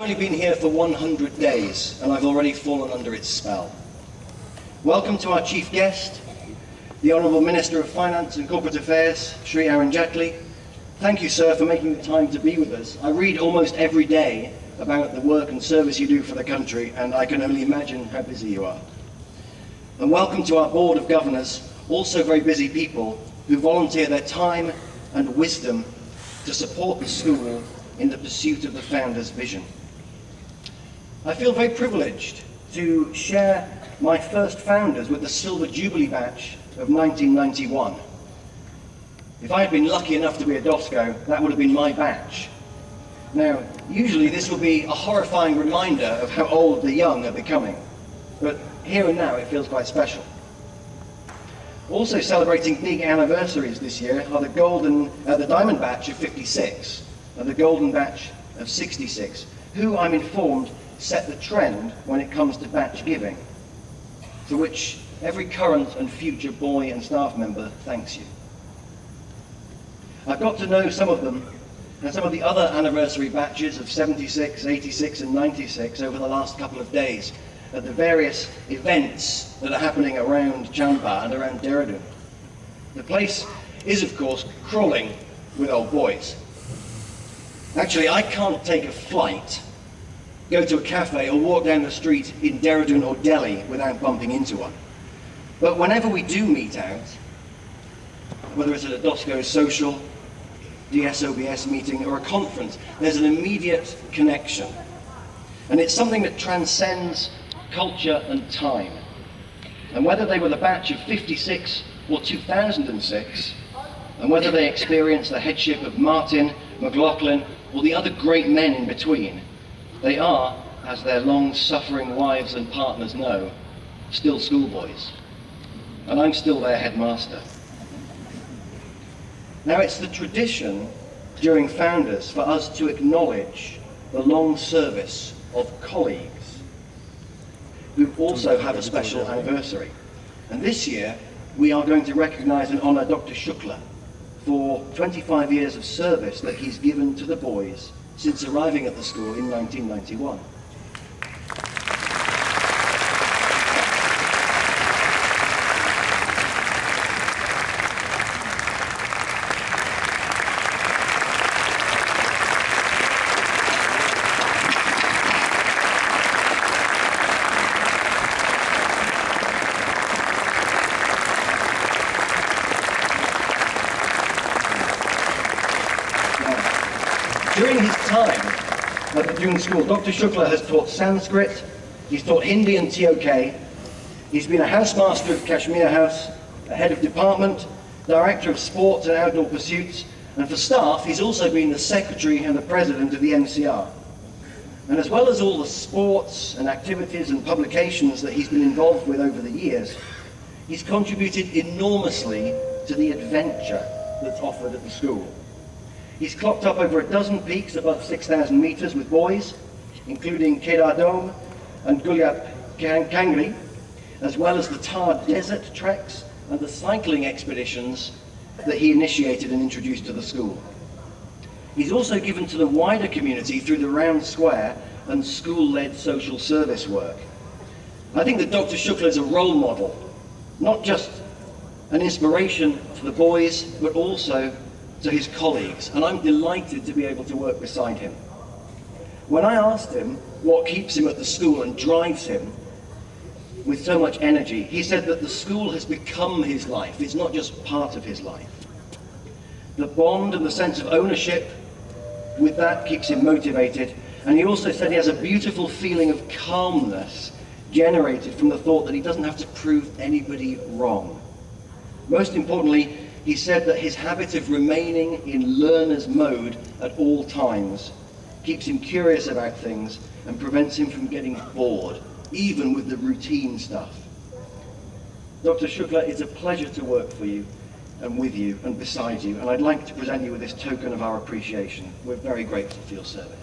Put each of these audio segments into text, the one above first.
I've only been here for 100 days and I've already fallen under its spell. Welcome to our chief guest, the Honourable Minister of Finance and Corporate Affairs, Sri Arun Jaitley. Thank you, sir, for making the time to be with us. I read almost every day about the work and service you do for the country, and I can only imagine how busy you are. And welcome to our Board of Governors, also very busy people who volunteer their time and wisdom to support the school in the pursuit of the founder's vision. I feel very privileged to share my first founders with the Silver Jubilee batch of 1991. If I had been lucky enough to be a DOSCO, that would have been my batch. Now, usually this will be a horrifying reminder of how old the young are becoming, but here and now it feels quite special. Also celebrating big anniversaries this year are the Diamond batch of 56 and the Golden batch of 66, who I'm informed set the trend when it comes to batch giving, for which every current and future boy and staff member thanks you. I've got to know some of them and some of the other anniversary batches of 76, 86 and 96 over the last couple of days at the various events that are happening around Champa and around Dehradun. The place is, of course, crawling with old boys. Actually, I can't take a flight, go to a cafe or walk down the street in Dehradun or Delhi without bumping into one. But whenever we do meet out, whether it's at a DOSCO social, DSOBS meeting or a conference, there's an immediate connection. And it's something that transcends culture and time. And whether they were the batch of 56 or 2006, and whether they experienced the headship of Martin, McLaughlin, or the other great men in between, they are, as their long-suffering wives and partners know, still schoolboys. And I'm still their headmaster. Now, it's the tradition during Founders for us to acknowledge the long service of colleagues who also have a special anniversary. And this year, we are going to recognize and honor Dr. Shukla for 25 years of service that he's given to the boys since arriving at the school in 1991. During his time at the Doon School, Dr. Shukla has taught Sanskrit, he's taught Hindi and TOK, he's been a housemaster of Kashmir House, a head of department, director of sports and outdoor pursuits, and for staff, he's also been the secretary and the president of the NCR. And as well as all the sports and activities and publications that he's been involved with over the years, he's contributed enormously to the adventure that's offered at the school. He's clocked up over a dozen peaks above 6,000 meters with boys, including Kedar Dome and Gulyat Kangri, as well as the Thar Desert treks and the cycling expeditions that he initiated and introduced to the school. He's also given to the wider community through the Round Square and school-led social service work. I think that Dr. Shukla is a role model, not just an inspiration to the boys, but also to his colleagues, and I'm delighted to be able to work beside him. When I asked him what keeps him at the school and drives him with so much energy, he said that the school has become his life. It's not just part of his life. The bond and the sense of ownership with that keeps him motivated, and he also said he has a beautiful feeling of calmness generated from the thought that he doesn't have to prove anybody wrong. Most importantly, he said that his habit of remaining in learner's mode at all times keeps him curious about things and prevents him from getting bored, even with the routine stuff. Dr. Shukla, it's a pleasure to work for you and with you and beside you, and I'd like to present you with this token of our appreciation. We're very grateful for your service.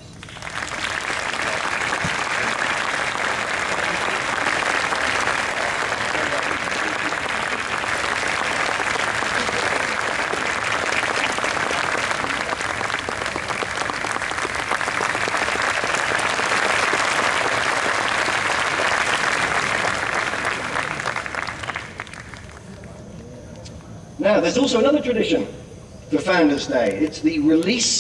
Now, there's also another tradition for Founders Day. It's the release